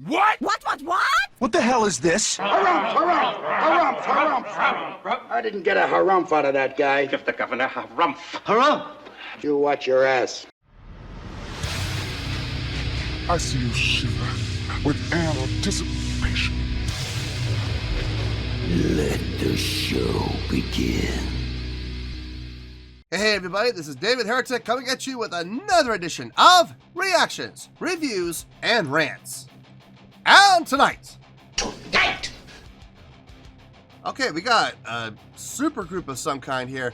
What? What? What the hell is this? Harumph. I didn't get a harumph out of that guy. Give the governor harumph. Harumph? You watch your ass. I see you shiver with anticipation. Let the show begin. Hey everybody, this is David Heretic coming at you with another edition of Reactions, Reviews, and Rants. And tonight! Okay, we got a super group of some kind here.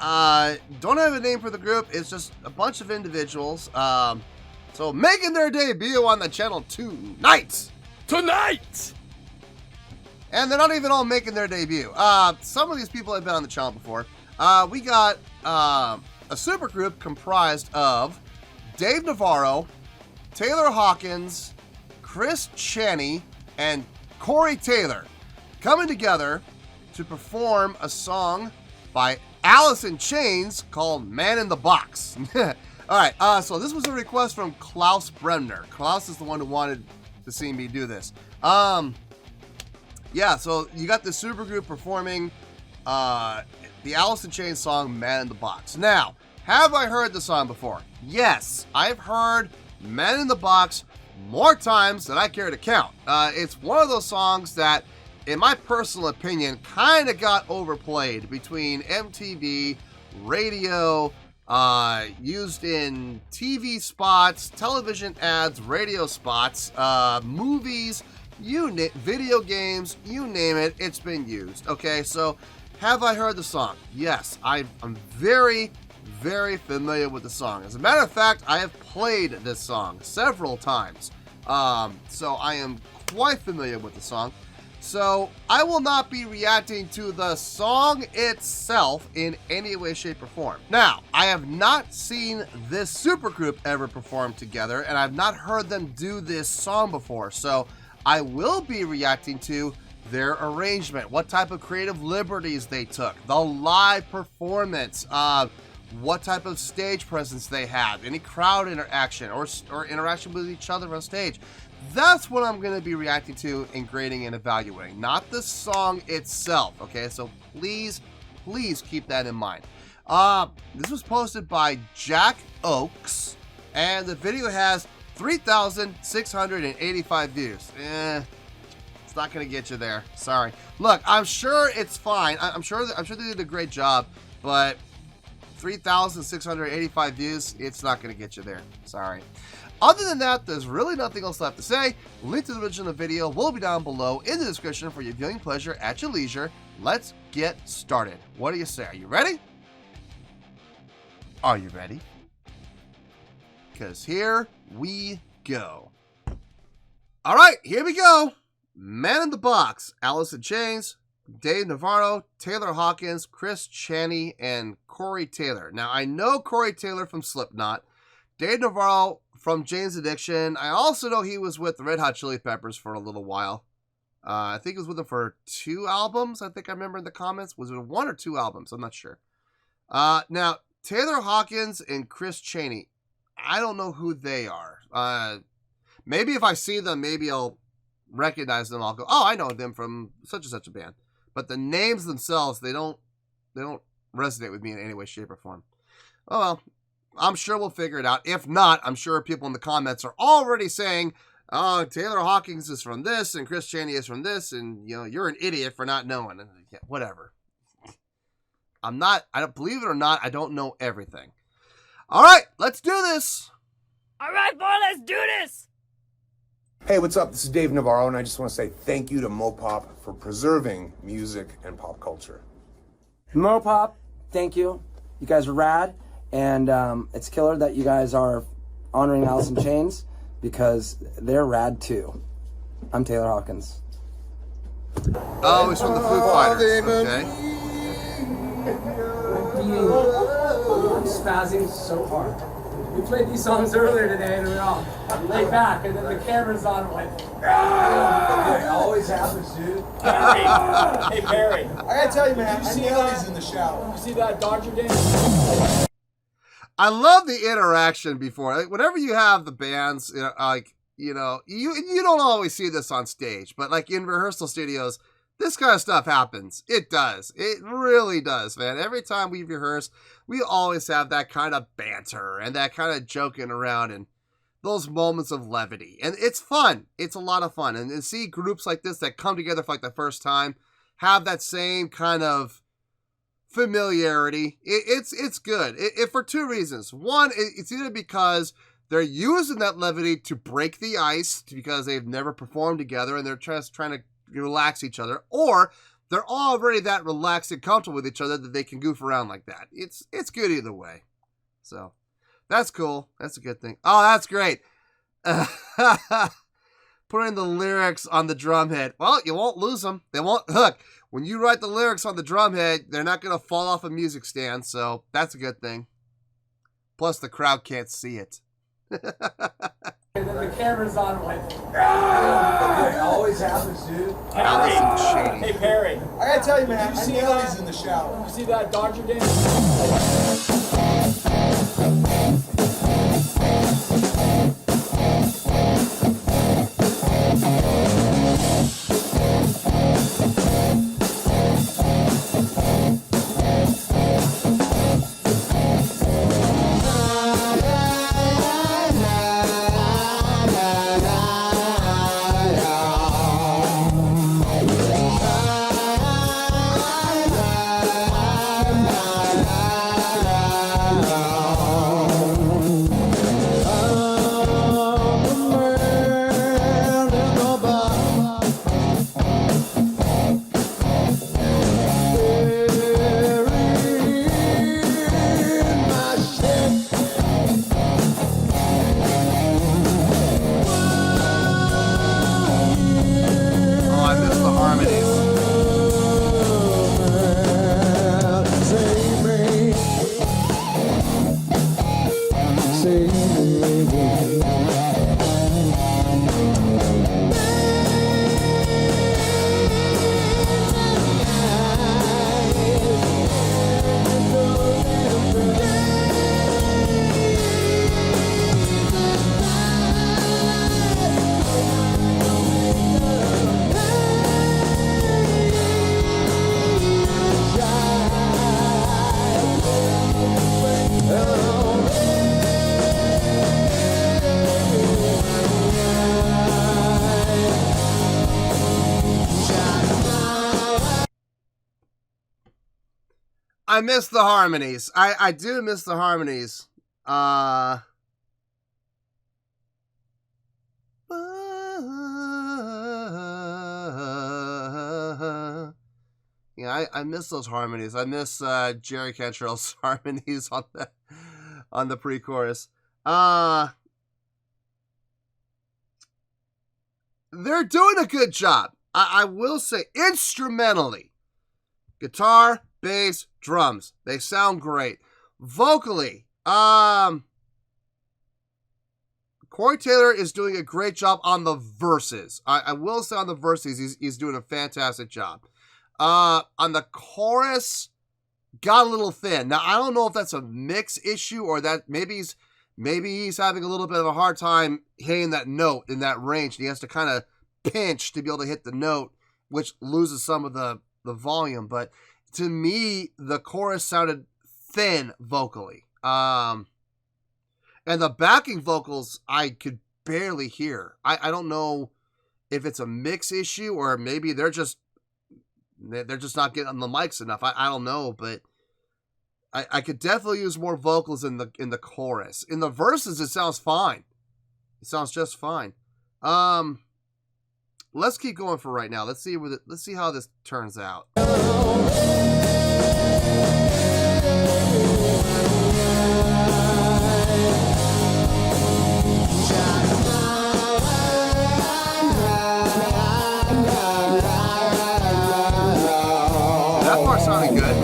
Don't have a name for the group, it's just a bunch of individuals. So making their debut on the channel tonight! And they're not even all making their debut. Some of these people have been on the channel before. We got a supergroup comprised of Dave Navarro, Taylor Hawkins, Chaney, and Corey Taylor coming together to perform a song by Alice in Chains called Man in the Box. Alright, so this was a request from Klaus Bremner. Klaus is the one who wanted to see me do this. Yeah, so you got the supergroup performing the Alice in Chains song, Man in the Box. Now, have I heard the song before? Yes, I've heard Man in the Box more times than I care to count. It's one of those songs that, in my personal opinion, kind of got overplayed between MTV, radio, used in TV spots, television ads, radio spots, movies, video games, you name it, it's been used. Okay, so have I heard the song? Yes, I'm very, very familiar with the song. As a matter of fact, I have played this song several times. So I am quite familiar with the song. So I will not be reacting to the song itself in any way, shape, or form. Now, I have not seen this supergroup ever perform together, and I've not heard them do this song before. So I will be reacting to their arrangement, what type of creative liberties they took, the live performance, what type of stage presence they had, any crowd interaction or interaction with each other on stage. That's what I'm going to be reacting to and grading and evaluating, not the song itself. Okay, so please keep that in mind. This was posted by Jack Oakes, and the video has 3,685 views. It's not gonna get you there. Sorry. Look, I'm sure it's fine. I'm sure they did a great job, but 3,685 views, it's not gonna get you there. Sorry. Other than that, there's really nothing else left to say. Link to the original video will be down below in the description for your viewing pleasure at your leisure. Let's get started. What do you say? Are you ready? Are you ready? Because here we go. All right, here we go. Man in the Box, Alice in Chains, Dave Navarro, Taylor Hawkins, Chaney, and Corey Taylor. Now, I know Corey Taylor from Slipknot, Dave Navarro from Jane's Addiction. I also know he was with the Red Hot Chili Peppers for a little while. I think he was with them for 2 albums. I think I remember in the comments. Was it 1 or 2 albums? I'm not sure. Now, Taylor Hawkins and Chaney. I don't know who they are. Maybe if I see them, maybe I'll recognize them. I'll go, oh, I know them from such and such a band. But the names themselves, they don't resonate with me in any way, shape, or form. Oh well, I'm sure we'll figure it out. If not, I'm sure people in the comments are already saying, oh, Taylor Hawkins is from this, and Chaney is from this, and you know, you're an idiot for not knowing. And yeah, whatever. I don't believe it or not, I don't know everything. All right, let's do this. All right, boy, let's do this. Hey, what's up? This is Dave Navarro, and I just want to say thank you to Mopop for preserving music and pop culture. Mopop, thank you. You guys are rad, and it's killer that you guys are honoring Alice in Chains because they're rad too. I'm Taylor Hawkins. Oh, he's from the Foo Fighters. Okay. I'm spazzing so hard. We played these songs earlier today, and we were all laid back, and then the camera's on, and went, it always happens, dude. Barry. Hey, Barry. I gotta tell you, man, Did you see that in the shower. You see that Dodger game? I love the interaction before. Like, whenever you have the bands, you know, like You know, you don't always see this on stage, but like in rehearsal studios, this kind of stuff happens. It does. It really does, man. Every time we rehearse, we always have that kind of banter and that kind of joking around and those moments of levity. And it's fun. It's a lot of fun. And see groups like this that come together for like the first time have that same kind of familiarity. It's good. For two reasons. One, it's either because they're using that levity to break the ice because they've never performed together and they're just trying to relax each other, or they're already that relaxed and comfortable with each other that they can goof around like that. It's good either way. So that's cool. That's a good thing. Oh, that's great. Putting the lyrics on the drum head. Well, you won't lose them. They won't. Look, when you write the lyrics on the drum head, they're not going to fall off a music stand. So that's a good thing. Plus, the crowd can't see it. The camera's on, like, It always happens, dude. Allison Chaney. Hey, Perry. I gotta tell you, man, Did you see I know that? he's in the shower. You see that Dodger game? I miss the harmonies. I do miss the harmonies. Yeah, I miss those harmonies. I miss Jerry Cantrell's harmonies on the pre-chorus. They're doing a good job. I will say, instrumentally, guitar, bass, drums, they sound great. Vocally, Corey Taylor is doing a great job on the verses. I will say on the verses, he's doing a fantastic job. On the chorus, got a little thin. Now, I don't know if that's a mix issue or that maybe he's having a little bit of a hard time hitting that note in that range. And he has to kind of pinch to be able to hit the note, which loses some of the volume. But to me, the chorus sounded thin vocally. And the backing vocals, I could barely hear. I don't know if it's a mix issue or maybe they're just not getting on the mics enough. I don't know, but I could definitely use more vocals in the chorus. In the verses, it sounds fine. It sounds just fine. Let's keep going for right now. Let's see how this turns out. That part sounded good.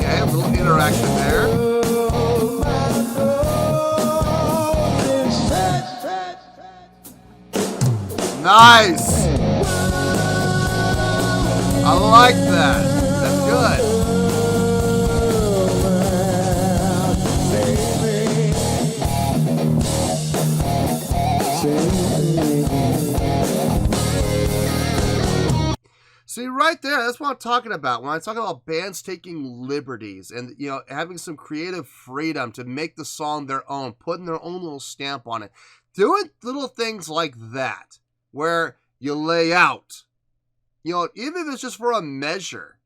Yeah, a little interaction there. Nice! I like that. That's good. right there, that's what I'm talking about. When I talk about bands taking liberties and, you know, having some creative freedom to make the song their own, putting their own little stamp on it, doing little things like that, where you lay out, you know, even if it's just for a measure,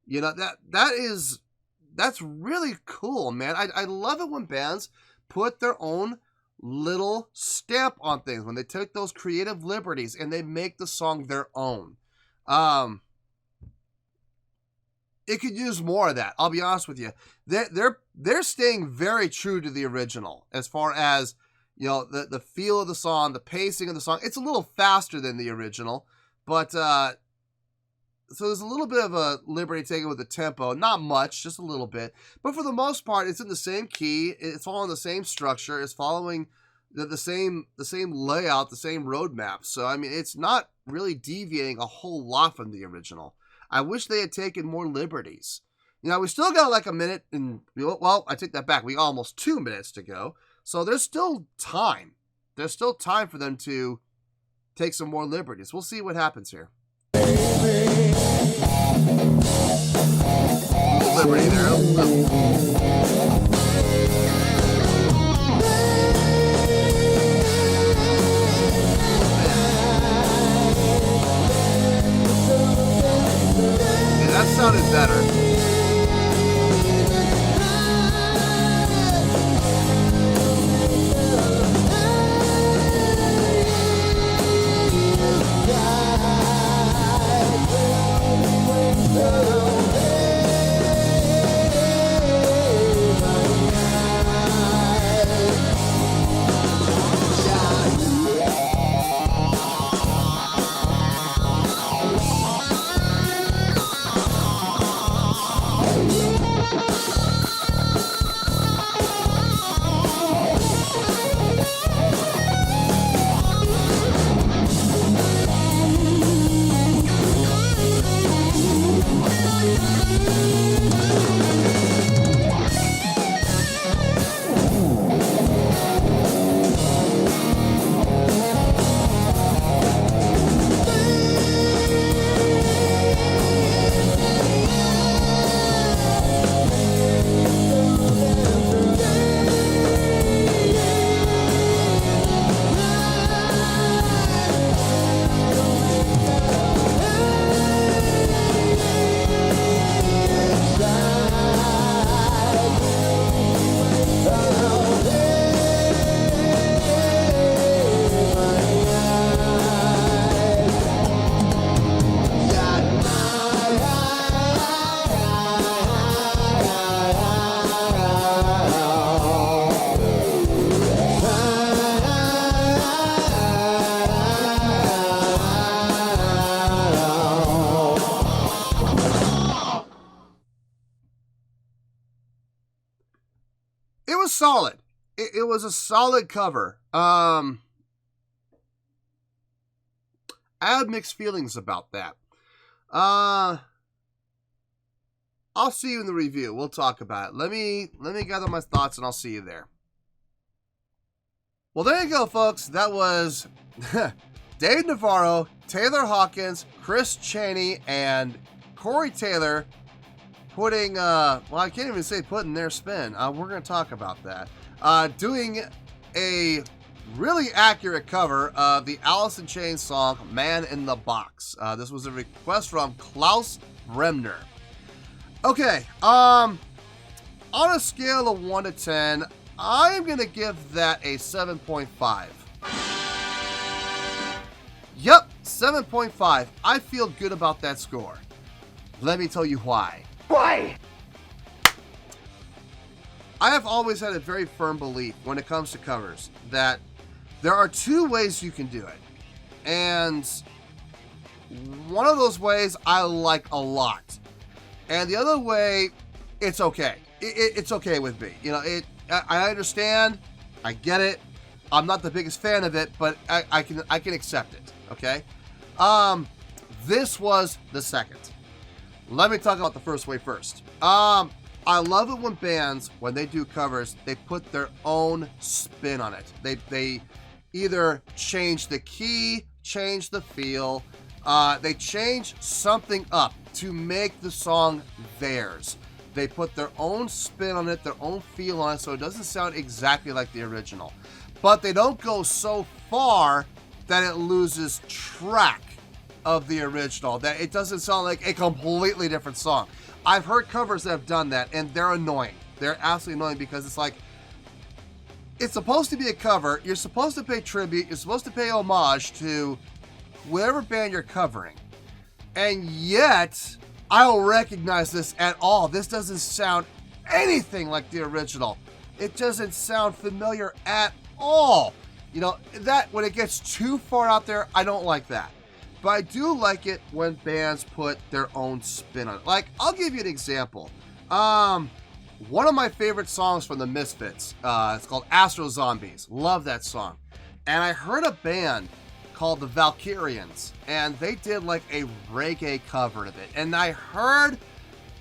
you know, that's really cool, man. I love it when bands put their own little stamp on things, when they take those creative liberties and they make the song their own. It could use more of that. I'll be honest with you. They're staying very true to the original as far as, you know, the feel of the song, the pacing of the song. It's a little faster than the original, but so there's a little bit of a liberty taken with the tempo. Not much, just a little bit. But for the most part, it's in the same key. It's following the same structure. It's following the same layout, the same roadmap. So, I mean, it's not really deviating a whole lot from the original. I wish they had taken more liberties. You know, we still got like a minute and, well, I take that back. We got almost 2 minutes to go. So there's still time. There's still time for them to take some more liberties. We'll see what happens here. Liberty there. That sounded better. Solid. It was a solid cover. I had mixed feelings about that. I'll see you in the review. We'll talk about it. Let me gather my thoughts and I'll see you there. Well, there you go, folks. That was Dave Navarro, Taylor Hawkins, Chris Chaney, and Corey Taylor putting, well, I can't even say putting their spin. We're going to talk about that. Doing a really accurate cover of the Alice in Chains song, Man in the Box. This was a request from Klaus Bremner. Okay, on a scale of 1 to 10, I'm going to give that a 7.5. Yep, 7.5. I feel good about that score. Let me tell you why. Why? I have always had a very firm belief when it comes to covers that there are 2 ways you can do it. And one of those ways I like a lot. And the other way, it's okay. It's okay with me. You know, I understand. I get it. I'm not the biggest fan of it, but I can accept it. Okay? This was the second. Let me talk about the first way first. I love it when bands, when they do covers, they put their own spin on it. They either change the key, change the feel, They changed something up to make the song theirs. They put their own spin on it, their own feel on it, so it doesn't sound exactly like the original. But they don't go so far that it loses track of the original, that it doesn't sound like a completely different song. I've heard covers that have done that, and they're annoying. They're absolutely annoying because it's like, it's supposed to be a cover, you're supposed to pay tribute, you're supposed to pay homage to whatever band you're covering. And yet, I don't recognize this at all. This doesn't sound anything like the original. It doesn't sound familiar at all. You know, that when it gets too far out there, I don't like that. But I do like it when bands put their own spin on it. Like, I'll give you an example. One of my favorite songs from the Misfits, it's called Astro Zombies. Love that song. And I heard a band called the Valkyrians, and they did like a reggae cover of it. And I heard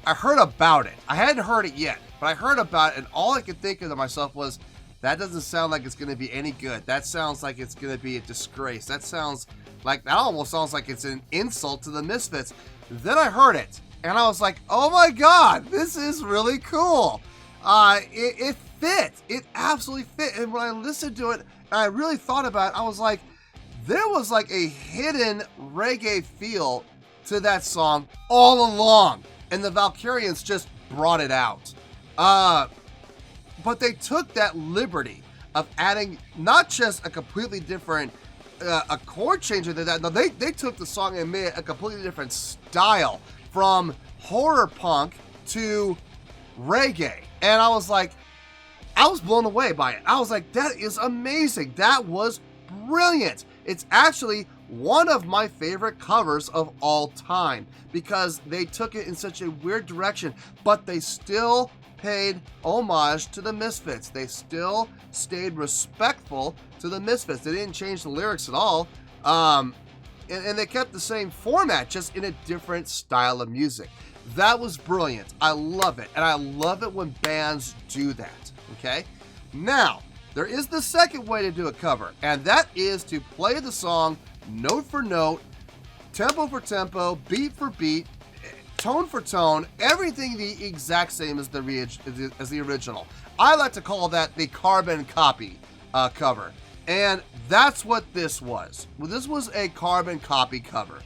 about it. I hadn't heard it yet, but I heard about it, and all I could think of to myself was, that doesn't sound like it's going to be any good. That sounds like it's going to be a disgrace. That almost sounds like it's an insult to the Misfits. Then I heard it, and I was like, oh my God, this is really cool. It fit. It absolutely fit. And when I listened to it, and I really thought about it, I was like, there was like a hidden reggae feel to that song all along. And the Valkyrians just brought it out. But they took that liberty of adding not just a completely different a chord changer to that. No, they took the song and made it a completely different style, from horror punk to reggae. And I was like, I was blown away by it. I was like, that is amazing. That was brilliant. It's actually one of my favorite covers of all time because they took it in such a weird direction, but they still paid homage to the Misfits. They still stayed respectful to the Misfits. They didn't change the lyrics at all. And they kept the same format, just in a different style of music. That was brilliant. I love it. And I love it when bands do that. Okay? Now, there is the second way to do a cover, and that is to play the song note for note, tempo for tempo, beat for beat, tone for tone, everything the exact same as the original. I like to call that the carbon copy cover. And that's what this was. Well, this was a carbon copy cover.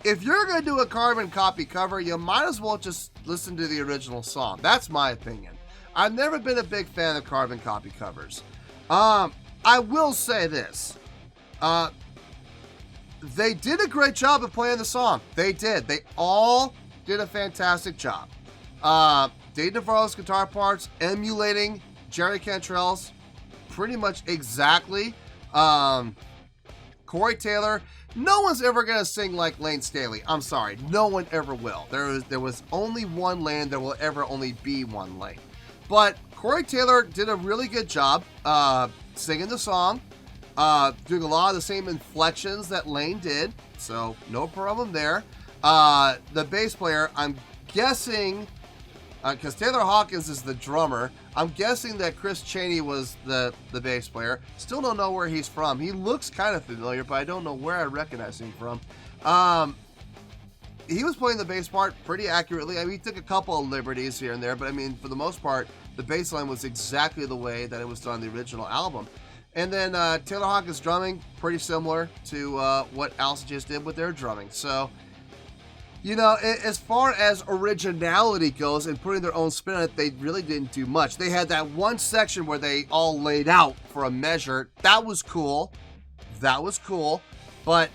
If you're going to do a carbon copy cover, you might as well just listen to the original song. That's my opinion. I've never been a big fan of carbon copy covers. I will say this. They did a great job of playing the song. They did. They all did a fantastic job. Dave Navarro's guitar parts emulating Jerry Cantrell's pretty much exactly. Corey Taylor, no one's ever going to sing like Lane Staley. I'm sorry. No one ever will. There was only one Lane. There will ever only be one Lane. But Corey Taylor did a really good job singing the song, doing a lot of the same inflections that Lane did, so no problem there. The bass player, I'm guessing, because Taylor Hawkins is the drummer, I'm guessing that Chris Chaney was the bass player. Still don't know where he's from. He looks kind of familiar, but I don't know where I recognize him from. He was playing the bass part pretty accurately. I mean, he took a couple of liberties here and there, but I mean, for the most part, the bass line was exactly the way that it was done on the original album. And then Taylor Hawkins' drumming, pretty similar to what Alice just did with their drumming. So, you know, as far as originality goes and putting their own spin on it, they really didn't do much. They had that one section where they all laid out for a measure. That was cool. That was cool. But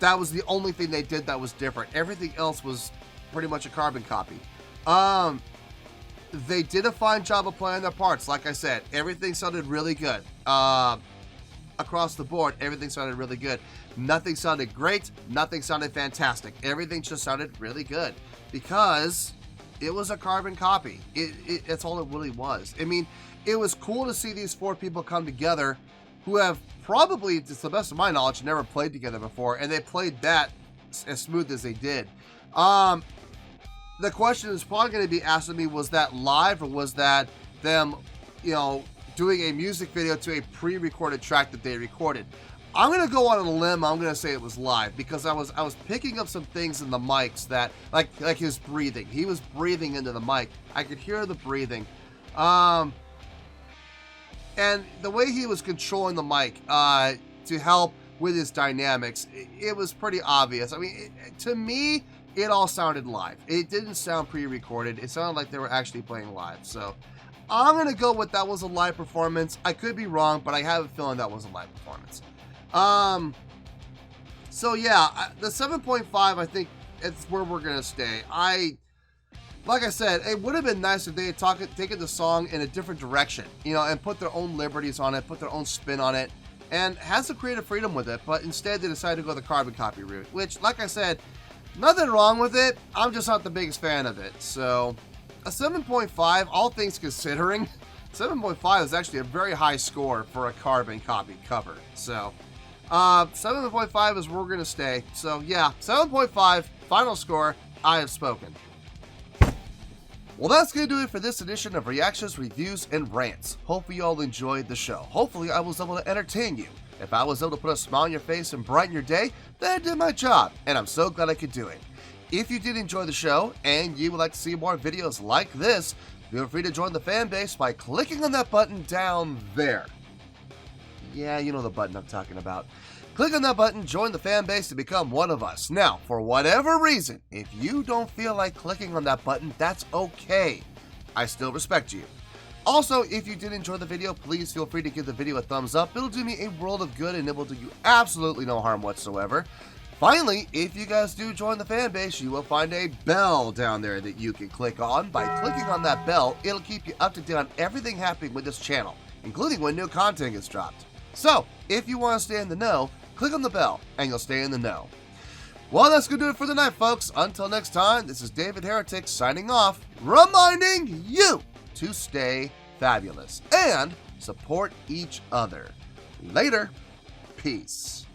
that was the only thing they did that was different. Everything else was pretty much a carbon copy. They did a fine job of playing their parts. Like I said, everything sounded really good. Across the board, everything sounded really good. Nothing sounded great. Nothing sounded fantastic. Everything just sounded really good because it was a carbon copy. That's all it really was. I mean, it was cool to see these four people come together who have probably, to the best of my knowledge, never played together before, and they played that as smooth as they did. The question is probably going to be asked of me, was that live or was that them, you know, doing a music video to a pre-recorded track that they recorded? I'm gonna go on a limb. I'm gonna say it was live because I was picking up some things in the mics that like his breathing. He was breathing into the mic. I could hear the breathing, and the way he was controlling the mic to help with his dynamics, it was pretty obvious. I mean, to me, it all sounded live. It didn't sound pre-recorded. It sounded like they were actually playing live. So I'm gonna go with that was a live performance. I could be wrong, but I have a feeling that was a live performance. So yeah, the 7.5, I think it's where we're gonna stay. Like I said, it would have been nice if they had taken the song in a different direction, you know, and put their own liberties on it, put their own spin on it, and had some creative freedom with it. But instead, they decided to go the carbon copy route, which, like I said, nothing wrong with it. I'm just not the biggest fan of it. So a 7.5, all things considering, 7.5 is actually a very high score for a carbon copy cover. So 7.5 is where we're going to stay. So yeah, 7.5, final score, I have spoken. Well, that's going to do it for this edition of Reactions, Reviews, and Rants. Hopefully you all enjoyed the show. Hopefully I was able to entertain you. If I was able to put a smile on your face and brighten your day, then I did my job, and I'm so glad I could do it. If you did enjoy the show, and you would like to see more videos like this, feel free to join the fan base by clicking on that button down there. Yeah, you know the button I'm talking about. Click on that button, join the fan base to become one of us. Now, for whatever reason, if you don't feel like clicking on that button, that's okay. I still respect you. Also, if you did enjoy the video, please feel free to give the video a thumbs up. It'll do me a world of good and it will do you absolutely no harm whatsoever. Finally, if you guys do join the fan base, you will find a bell down there that you can click on. By clicking on that bell, it'll keep you up to date on everything happening with this channel, including when new content gets dropped. So, if you want to stay in the know, click on the bell and you'll stay in the know. Well, that's going to do it for the night, folks. Until next time, this is David Heretic signing off, reminding you to stay fabulous and support each other. Later. Peace.